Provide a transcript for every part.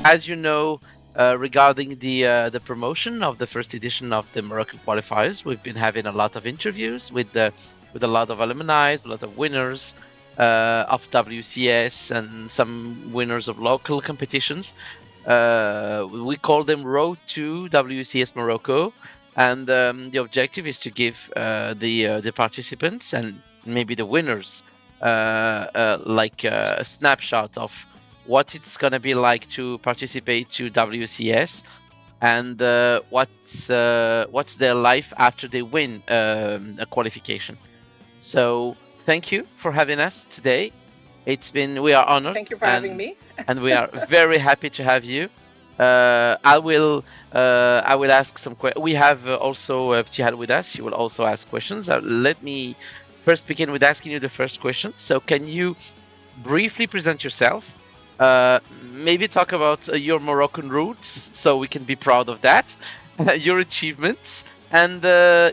as you know, regarding the promotion of the first edition of the Moroccan qualifiers, we've been having a lot of interviews with a lot of alumni, a lot of winners of WCS, and some winners of local competitions. We call them Road to WCS Morocco, and the objective is to give the participants and maybe the winners like a snapshot of what it's gonna be like to participate to WCS, and what's their life after they win a qualification. So thank you for having us today. We are honored, Thank you for having me. and we are very happy to have you. I will ask some questions. We have also Tihal with us. She will also ask questions. Let me first begin with asking you the first question. So, can you briefly present yourself? Maybe talk about your Moroccan roots, so we can be proud of that. Your achievements and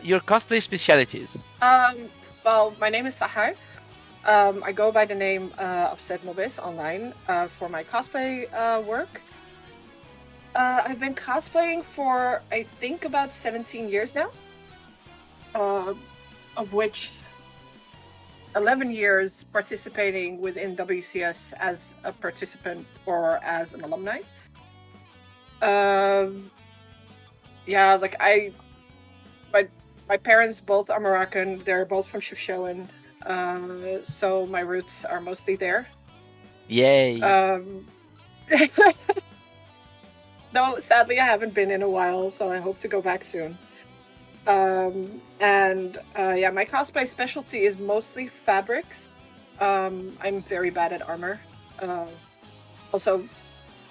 your cosplay specialities. Well, my name is Sahar. I go by the name of SEDNOBIS online for my cosplay work. I've been cosplaying for, I think, about 17 years now, of which 11 years participating within WCS as a participant or as an alumni. Yeah, like my parents both are Moroccan. They're both from Shoushouen, so my roots are mostly there. Yay! Though sadly I haven't been in a while, so I hope to go back soon. Yeah, my cosplay specialty is mostly fabrics. I'm very bad at armor. Also,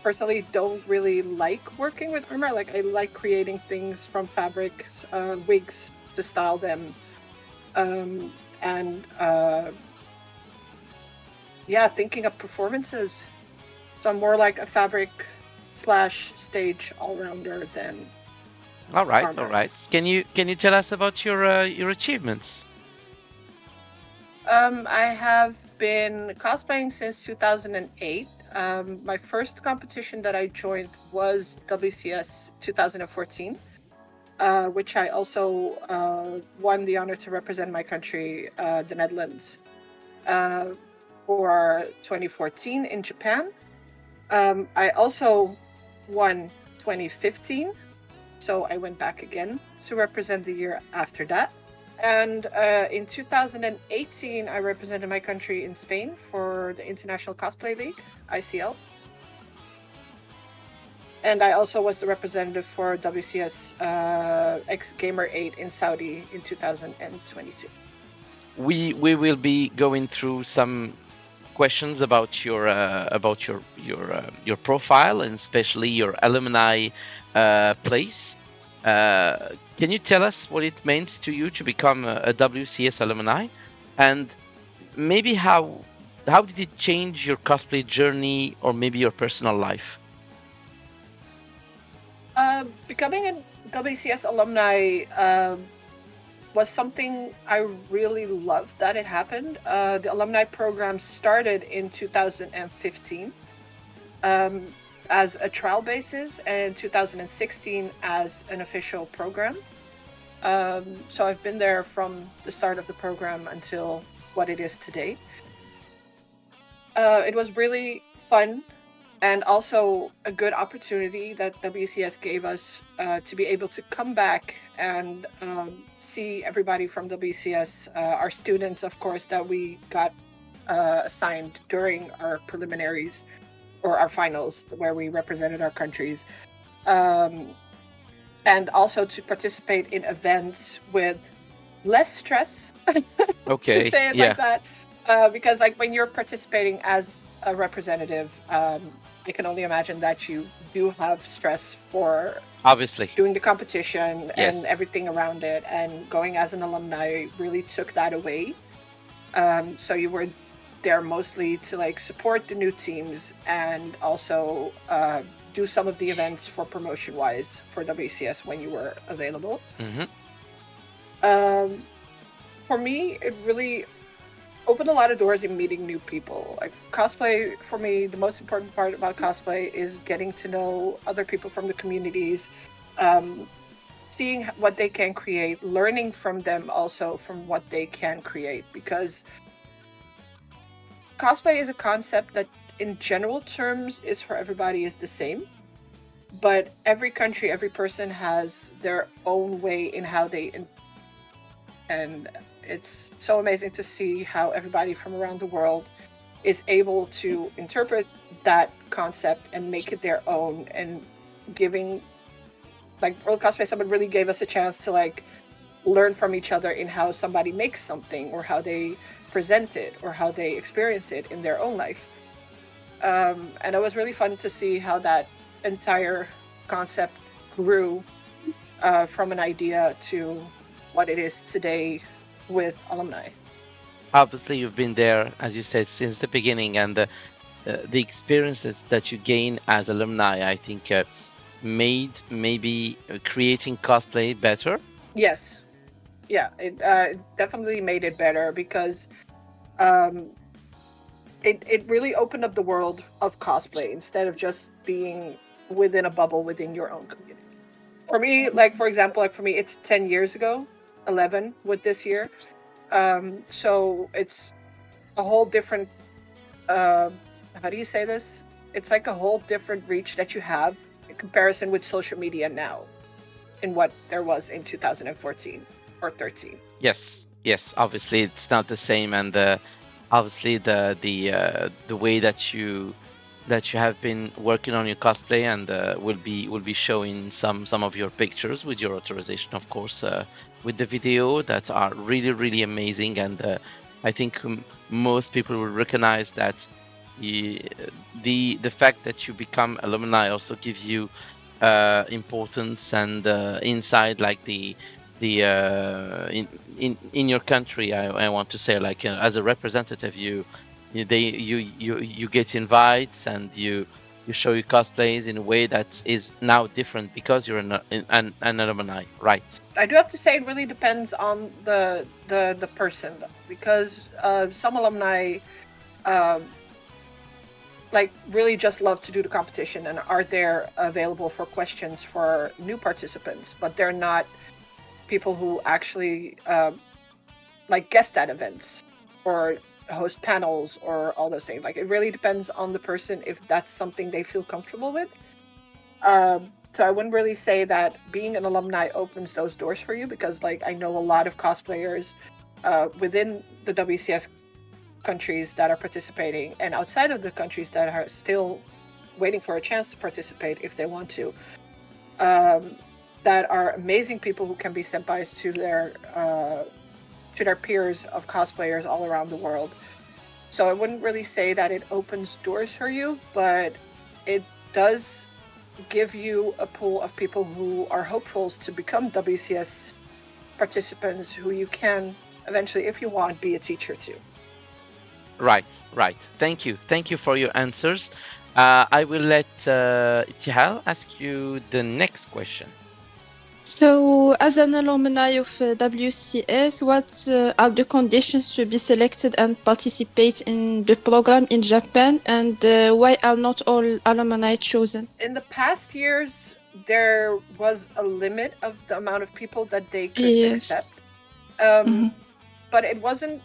personally, don't really like working with armor. Like, I like creating things from fabrics, wigs to style them, yeah, thinking of performances. So I'm more like a fabric / stage all-rounder than All right, armor. all right. Can you tell us about your achievements? I have been cosplaying since 2008. My first competition that I joined was WCS 2014, which I also won the honor to represent my country, the Netherlands, for 2014 in Japan. I also won 2015, so I went back again to represent the year after that. And in 2018, I represented my country in Spain for the International Cosplay League, ICL. And I also was the representative for WCS X Gamer 8 in Saudi in 2022. We will be going through some questions about your profile, and especially your alumni place. Can you tell us what it means to you to become a WCS alumni, and maybe how did it change your cosplay journey or maybe your personal life? Becoming a WCS alumni was something I really loved that it happened. The alumni program started in 2015 as a trial basis, and 2016 as an official program. So I've been there from the start of the program until what it is today. It was really fun and also a good opportunity that WCS gave us to be able to come back and see everybody from WCS, our students, of course, that we got assigned during our preliminaries or our finals, where we represented our countries, and also to participate in events with less stress, Okay, to say it yeah, like that, because like when you're participating as a representative, I can only imagine that you do have stress for obviously, doing the competition and yes, everything around it, and going as an alumni really took that away. So you were there mostly to like support the new teams and also do some of the events for promotion wise for WCS when you were available. hmm Um, for me, it really opened a lot of doors in meeting new people. Like cosplay, for me, the most important part about cosplay is getting to know other people from the communities, seeing what they can create, learning from them also from what they can create, because cosplay is a concept that in general terms is for everybody is the same, but every country, every person has their own way in how they and it's so amazing to see how everybody from around the world is able to interpret that concept and make it their own, and giving, like, World Cosplay Summit really gave us a chance to like learn from each other in how somebody makes something, or how they present it, or how they experience it in their own life. And it was really fun to see how that entire concept grew from an idea to what it is today with alumni. Obviously, you've been there, as you said, since the beginning, and the experiences that you gain as alumni, I think, made maybe creating cosplay better. Yes, yeah, it definitely made it better, because it really opened up the world of cosplay instead of just being within a bubble within your own community. For me, like, for example, like for me, it's 10 years ago, 11 with this year. So it's a whole different, how do you say this? It's like a whole different reach that you have in comparison with social media now, in what there was in 2014 or 13. Yes, obviously it's not the same, and obviously the way that you have been working on your cosplay, and will be showing some of your pictures with your authorization, of course, with the video, that are really amazing. And I think most people will recognize that the fact that you become alumni also gives you importance and insight, like the in your country. I want to say, like, as a representative, you get invites, and you show your cosplays in a way that is now different because you're an alumni, right? I do have to say it really depends on the person, because some alumni like really just love to do the competition and are there available for questions for new participants, but they're not people who actually like guest at events or host panels or all those things. Like, it really depends on the person if that's something they feel comfortable with. So I wouldn't really say that being an alumni opens those doors for you, because like I know a lot of cosplayers within the WCS countries that are participating, and outside of the countries that are still waiting for a chance to participate if they want to, that are amazing people who can be senpais to their peers of cosplayers all around the world. So I wouldn't really say that it opens doors for you, but it does give you a pool of people who are hopefuls to become WCS participants, who you can eventually, if you want, be a teacher to. Right. Thank you for your answers. I will let Tihal ask you the next question. So, as an alumni of WCS, what are the conditions to be selected and participate in the program in Japan, and why are not all alumni chosen? In the past years, there was a limit of the amount of people that they could accept. But it wasn't,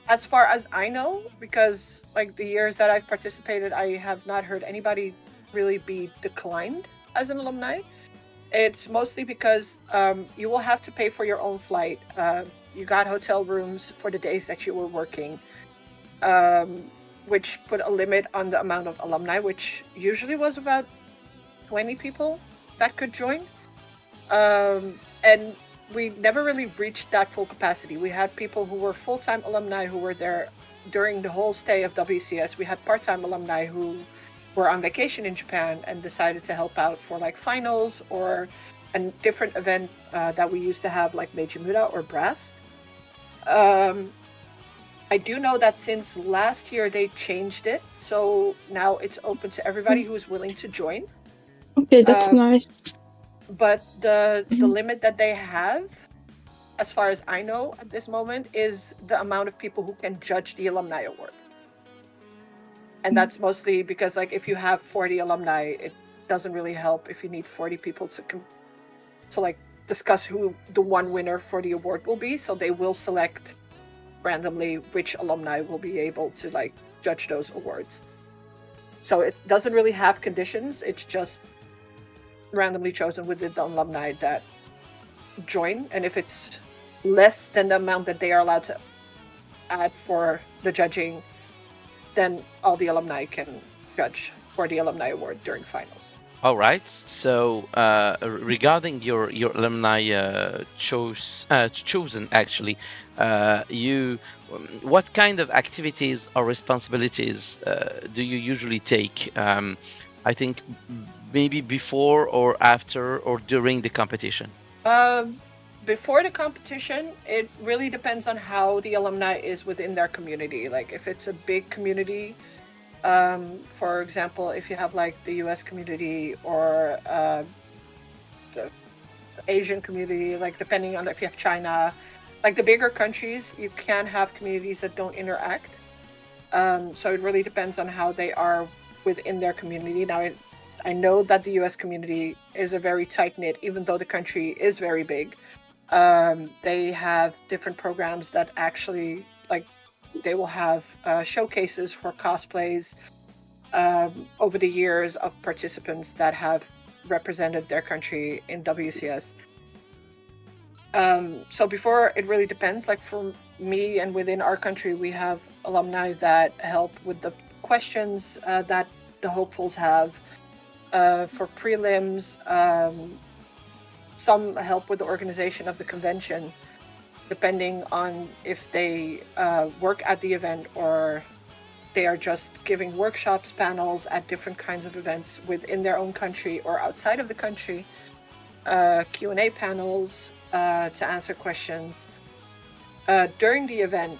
as far as I know, because like the years that I've participated, I have not heard anybody really be declined as an alumni. It's mostly because you will have to pay for your own flight. You got hotel rooms for the days that you were working, which put a limit on the amount of alumni, which usually was about 20 people that could join. And we never really reached that full capacity. We had people who were full-time alumni who were there during the whole stay of WCS. We had part-time alumni who were on vacation in Japan and decided to help out for like finals or a different event that we used to have, like Meiji Muda or Brass. I do know that since last year they changed it, so now it's open to everybody who is willing to join. Okay, that's nice. But the limit that they have as far as I know at this moment, is the amount of people who can judge the alumni award. And that's mostly because, like, if you have 40 alumni, it doesn't really help if you need 40 people to like discuss who the one winner for the award will be. So they will select randomly which alumni will be able to like judge those awards. So it doesn't really have conditions. It's just randomly chosen within the alumni that join. And if it's less than the amount that they are allowed to add for the judging, then all the alumni can judge for the alumni award during finals. All right. So regarding your alumni chosen, actually, what kind of activities or responsibilities do you usually take? I think maybe before or after or during the competition. Before the competition, it really depends on how the alumni is within their community. Like if it's a big community, for example, if you have like the US community or the Asian community, like depending on if you have China, like the bigger countries, you can have communities that don't interact. So it really depends on how they are within their community. Now, I know that the US community is a very tight-knit, even though the country is very big. They have different programs that actually, like, they will have showcases for cosplays over the years of participants that have represented their country in WCS. So before, it really depends. Like for me and within our country, we have alumni that help with the questions that the hopefuls have for prelims. Some help with the organization of the convention, depending on if they work at the event or they are just giving workshops, panels at different kinds of events within their own country or outside of the country, Q&A panels to answer questions. During the event,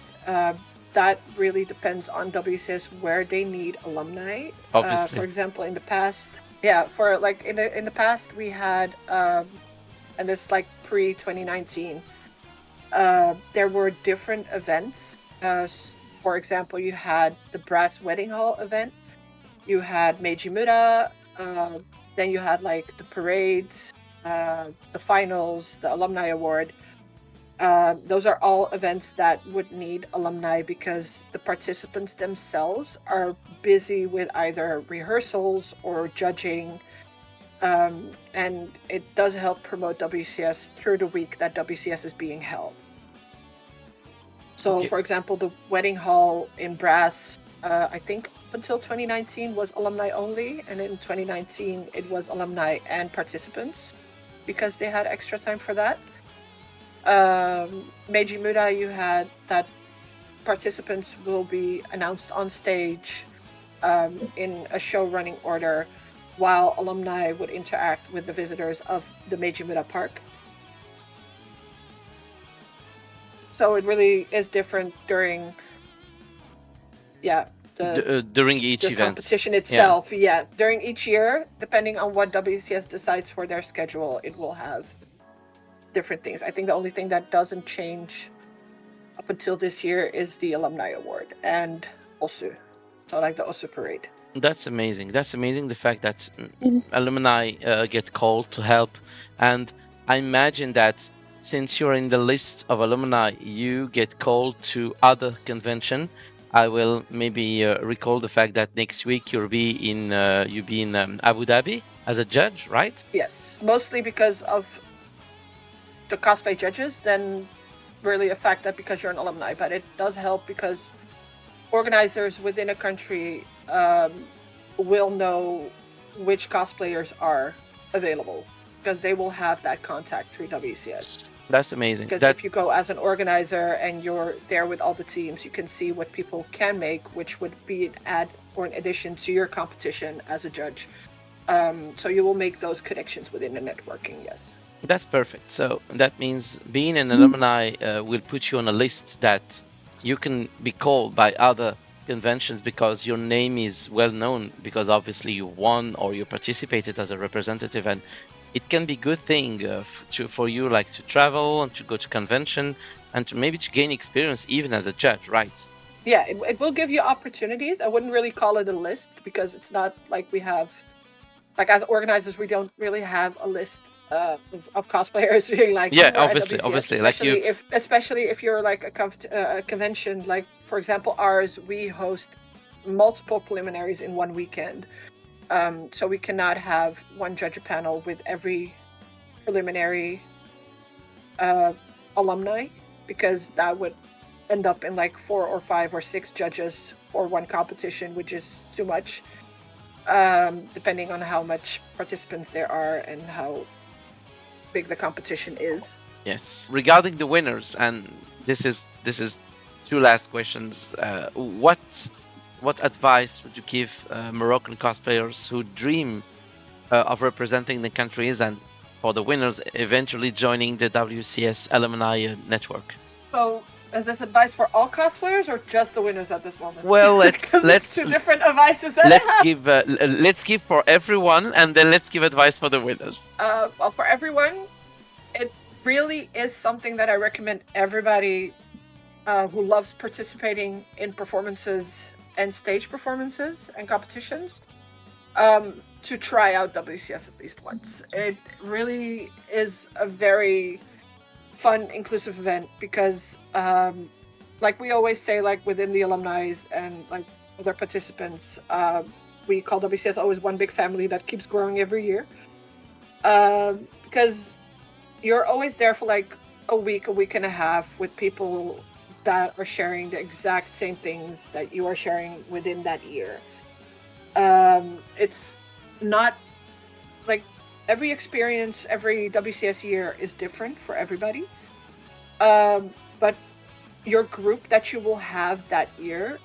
that really depends on WCS where they need alumni. Obviously. For example, in the past, in the past we had, and it's like pre-2019, there were different events. For example, you had the Brass Wedding Hall event, you had Meiji Mura, then you had like the parades, the finals, the alumni award. Those are all events that would need alumni because the participants themselves are busy with either rehearsals or judging. And it does help promote WCS through the week that WCS is being held. So, For example, the Wedding Hall in Brass, I think up until 2019 was alumni only, and in 2019 it was alumni and participants because they had extra time for that. Meiji Mura, you had that participants will be announced on stage in a show running order, while alumni would interact with the visitors of the Meiji Mura Park. So it really is different during, during each event. Competition itself. Yeah, during each year, depending on what WCS decides for their schedule, it will have different things. I think the only thing that doesn't change up until this year is the alumni award and Osu. So like the Osu parade. That's amazing. That's amazing. The fact that alumni get called to help. And I imagine that since you're in the list of alumni, you get called to other convention. I will maybe recall the fact that next week you'll be in Abu Dhabi as a judge, right? Yes, mostly because of the cosplay judges, then really affect that because you're an alumni. But it does help because organizers within a country will know which cosplayers are available because they will have that contact through WCS. That's amazing. Because if you go as an organizer and you're there with all the teams, you can see what people can make, which would be an add or an addition to your competition as a judge. So you will make those connections within the networking, yes. That's perfect. So that means being an alumni will put you on a list that you can be called by other conventions because your name is well known, because obviously you won or you participated as a representative, and it can be good thing for you, like to travel and to go to convention and to maybe to gain experience even as a judge, right? Yeah, it will give you opportunities. I wouldn't really call it a list because it's not like we have, like as organizers, we don't really have a list of cosplayers being like, Yeah, who are at obviously, WCS, obviously, like you. especially if you're like a convention, like for example ours, we host multiple preliminaries in one weekend. So we cannot have one judge panel with every preliminary alumni, because that would end up in like 4 or 5 or 6 judges for one competition, which is too much, depending on how much participants there are and how big the competition is. Yes, regarding the winners, and this is 2 last questions. What advice would you give Moroccan cosplayers who dream of representing the countries, and for the winners eventually joining the WCS alumni network? So, is this advice for all cosplayers or just the winners at this moment? Well, let's 2 different advices that let's give for everyone, and then let's give advice for the winners. Well, for everyone, it really is something that I recommend everybody who loves participating in performances and stage performances and competitions to try out WCS at least once. It really is a very fun, inclusive event because like we always say, like within the alumni and like other participants, we call WCS always one big family that keeps growing every year, because you're always there for like a week and a half with people that are sharing the exact same things that you are sharing within that year. It's not like every experience, every WCS year is different for everybody. But your group that you will have that year,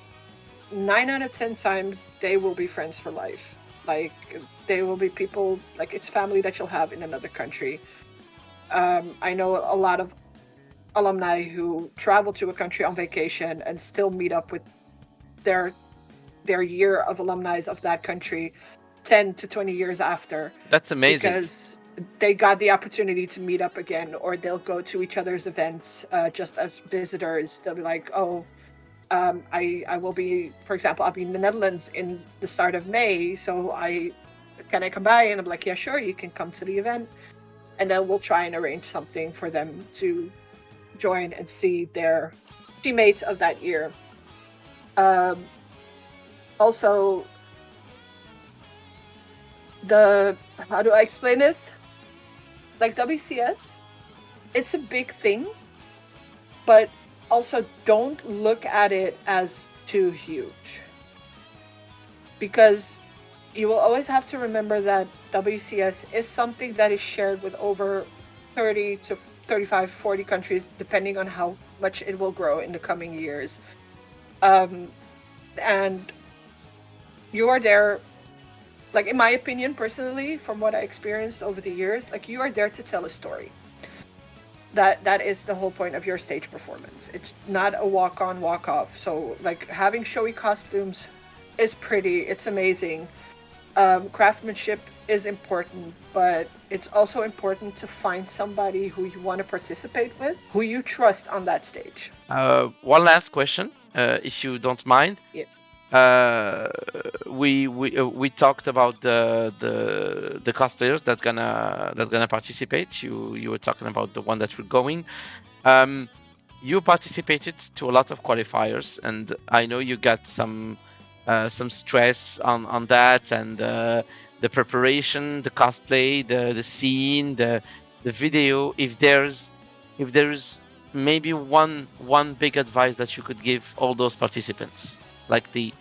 9 out of 10 times, they will be friends for life. Like they will be people, like it's family that you'll have in another country. I know a lot of alumni who travel to a country on vacation and still meet up with their year of alumni of that country 10 to 20 years after. That's amazing. Because they got the opportunity to meet up again, or they'll go to each other's events just as visitors. They'll be like, oh, I will be, for example, I'll be in the Netherlands in the start of May, so can I come by? And I'm like, yeah, sure, you can come to the event. And then we'll try and arrange something for them to join and see their teammates of that year. Also, how do I explain this? Like WCS, it's a big thing, but also don't look at it as too huge, because you will always have to remember that WCS is something that is shared with over 30 to 35, 40 countries, depending on how much it will grow in the coming years. And you are there, like in my opinion, personally, from what I experienced over the years, like you are there to tell a story. That is the whole point of your stage performance. It's not a walk on, walk off. So like having showy costumes is pretty, it's amazing. Craftsmanship is important, but it's also important to find somebody who you want to participate with, who you trust on that stage. One last question, if you don't mind. Yes. We talked about the cosplayers that's gonna participate. You were talking about the one that we're going. You participated to a lot of qualifiers, and I know you got some stress on that, and the preparation, the cosplay, the scene, the video. If there's maybe one big advice that you could give all those participants, like the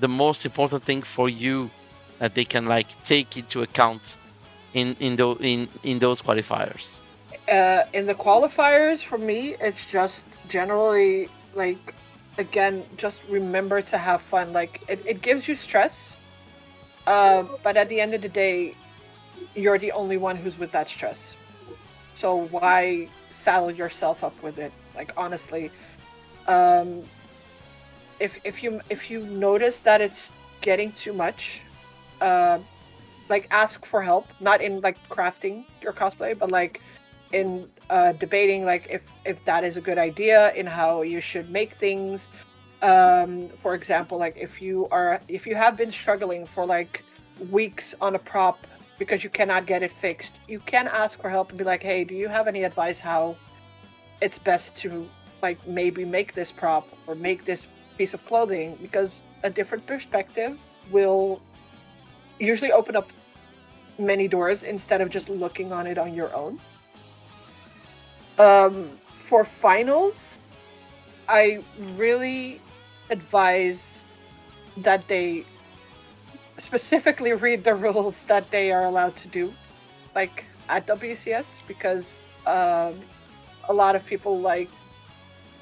most important thing for you that they can like take into account in those qualifiers. In the qualifiers, for me, it's just generally like, again, just remember to have fun. Like it gives you stress, but at the end of the day, you're the only one who's with that stress. So why saddle yourself up with it? Like honestly, if you notice that it's getting too much, like ask for help, not in like crafting your cosplay, but like in debating like if that is a good idea, in how you should make things. For example, like if you have been struggling for like weeks on a prop because you cannot get it fixed, you can ask for help and be like, hey, do you have any advice how it's best to like maybe make this prop or make this piece of clothing? Because a different perspective will usually open up many doors instead of just looking on it on your own. For finals, I really advise that they specifically read the rules that they are allowed to do, like at WCS, because a lot of people like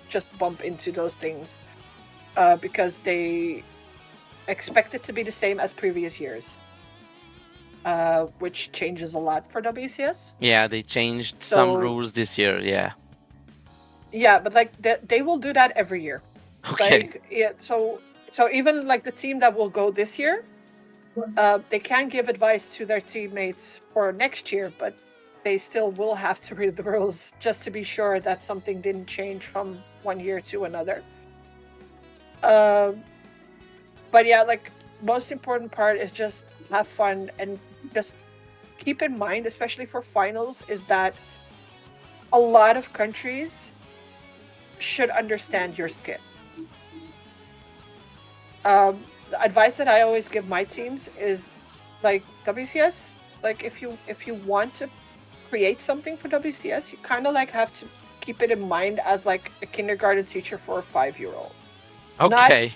just bump into those things because they expect it to be the same as previous years, which changes a lot for WCS. Yeah, they changed some rules this year. Yeah, but like they will do that every year. Okay. Like, yeah, so even like the team that will go this year, they can give advice to their teammates for next year, but they still will have to read the rules just to be sure that something didn't change from one year to another. But yeah, like most important part is just have fun and just keep in mind, especially for finals, is that a lot of countries should understand your skin. The advice that I always give my teams is like WCS, like if you want to create something for WCS, you kind of like have to keep it in mind as like a kindergarten teacher for a 5-year-old. Okay.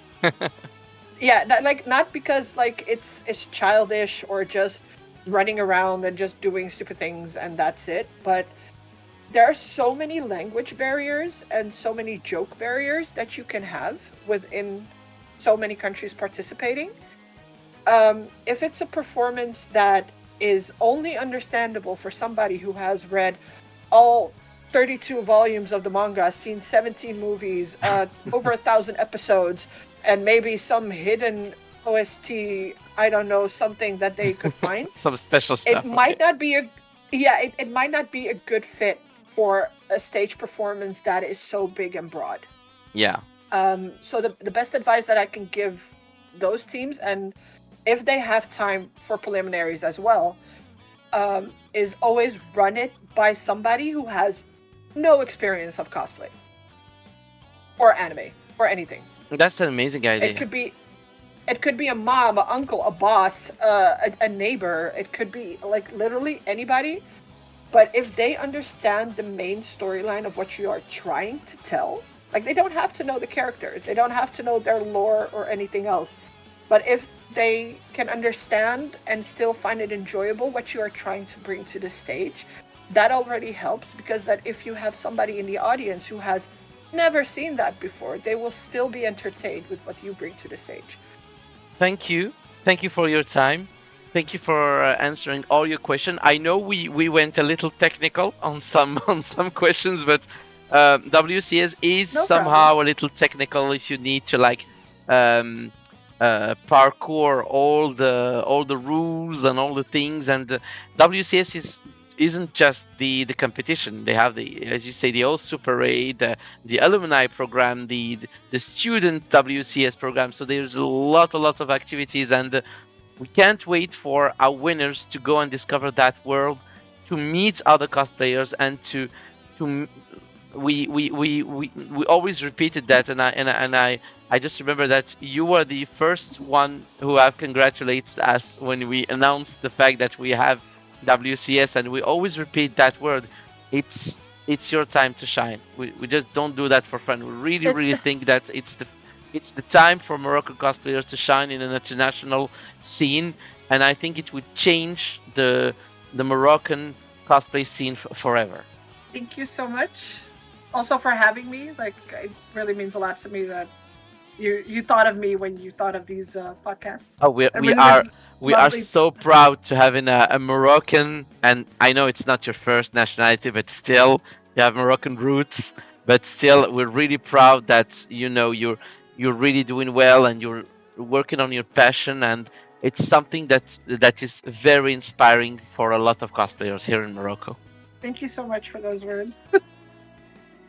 Not because like it's childish or just running around and just doing stupid things and that's it, but there are so many language barriers and so many joke barriers that you can have within so many countries participating. If it's a performance that is only understandable for somebody who has read all 32 volumes of the manga, seen 17 movies, over 1,000 episodes, and maybe some hidden OST, I don't know, something that they could find. Some special stuff. It might not be it might not be a good fit for a stage performance that is so big and broad. Yeah. So the best advice that I can give those teams, and if they have time for preliminaries as well, is always run it by somebody who has no experience of cosplay or anime or anything. That's an amazing idea. It could be a mom, an uncle, a boss, a neighbor. It could be like literally anybody. But if they understand the main storyline of what you are trying to tell, like they don't have to know the characters, they don't have to know their lore or anything else. But if they can understand and still find it enjoyable what you are trying to bring to the stage, that already helps, because that if you have somebody in the audience who has never seen that before, they will still be entertained with what you bring to the stage. Thank you for your time. Thank you for answering all your questions. I know we went a little technical on some questions, but WCS is somehow a little technical if you need to like parkour all the rules and all the things. And WCS isn't just the competition. They have the, as you say, the All Super Raid, the alumni program, the student WCS program. So there's a lot of activities, and we can't wait for our winners to go and discover that world, to meet other cosplayers, and to we always repeated that, and I just remember that you were the first one who have congratulated us when we announced the fact that we have WCS, and we always repeat that word. It's your time to shine. We just don't do that for fun. We really think that it's the time for Moroccan cosplayers to shine in an international scene, and I think it would change the Moroccan cosplay scene forever. Thank you so much. Also for having me. Like, it really means a lot to me that you thought of me when you thought of these podcasts. Oh, we are so proud to having a Moroccan, and I know it's not your first nationality, but still you have Moroccan roots. But still, we're really proud that you're really doing well, and you're working on your passion, and it's something that is very inspiring for a lot of cosplayers here in Morocco. Thank you so much for those words.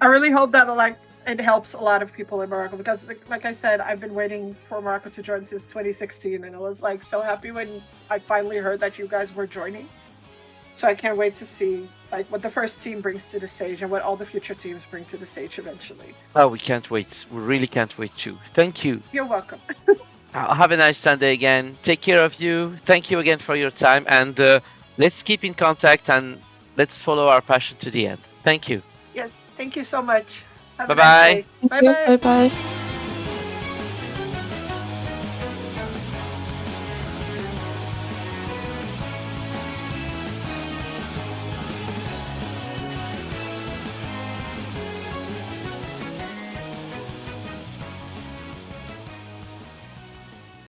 I really hope that it helps a lot of people in Morocco, because like I said, I've been waiting for Morocco to join since 2016, and I was like so happy when I finally heard that you guys were joining. So I can't wait to see like what the first team brings to the stage and what all the future teams bring to the stage eventually. Oh, we can't wait. We really can't wait too. Thank you. You're welcome. Have a nice Sunday again. Take care of you. Thank you again for your time, and let's keep in contact and let's follow our passion to the end. Thank you. Yes, thank you so much. Have a Bye-bye. nice day. Bye-bye. Bye bye.